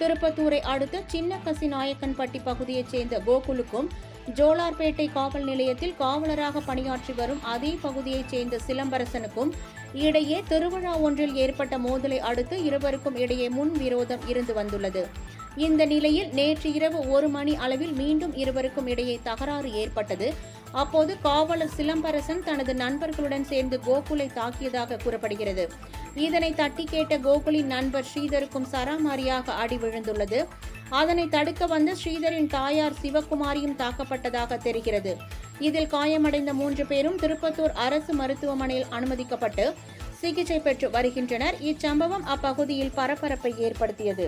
திருப்பத்தூரை அடுத்த சின்ன கசிநாயக்கன்பட்டி பகுதியைச் சேர்ந்த கோகுலுக்கும் ஜோலார்பேட்டை காவல் நிலையத்தில் காவலராக பணியாற்றி வரும் அதே பகுதியைச் சேர்ந்த சிலம்பரசனுக்கும் இடையே திருவிழா ஒன்றில் ஏற்பட்ட மோதலை அடுத்து இருவருக்கும் இடையே முன்விரோதம் இருந்து வந்துள்ளது. இந்த நிலையில் நேற்று இரவு 1 மணி அளவில் மீண்டும் இருவருக்கும் இடையே தகராறு ஏற்பட்டது. அப்போது காவலர் சிலம்பரசன் தனது நண்பர்களுடன் சேர்ந்து கோகுலை தாக்கியதாக கூறப்படுகிறது. இதனை தட்டி கேட்ட கோகுலின் நண்பர் ஸ்ரீதருக்கும் சராமாரியாக அடி விழுந்துள்ளது. அதனை தடுக்க வந்த ஸ்ரீதரின் தாயார் சிவகுமாரியும் தாக்கப்பட்டதாக தெரிகிறது. இதில் காயமடைந்த 3 பேரும் திருப்பத்தூர் அரசு மருத்துவமனையில் அனுமதிக்கப்பட்டு சிகிச்சை பெற்று வருகின்றனர். இச்சம்பவம் அப்பகுதியில் பரபரப்பை ஏற்படுத்தியது.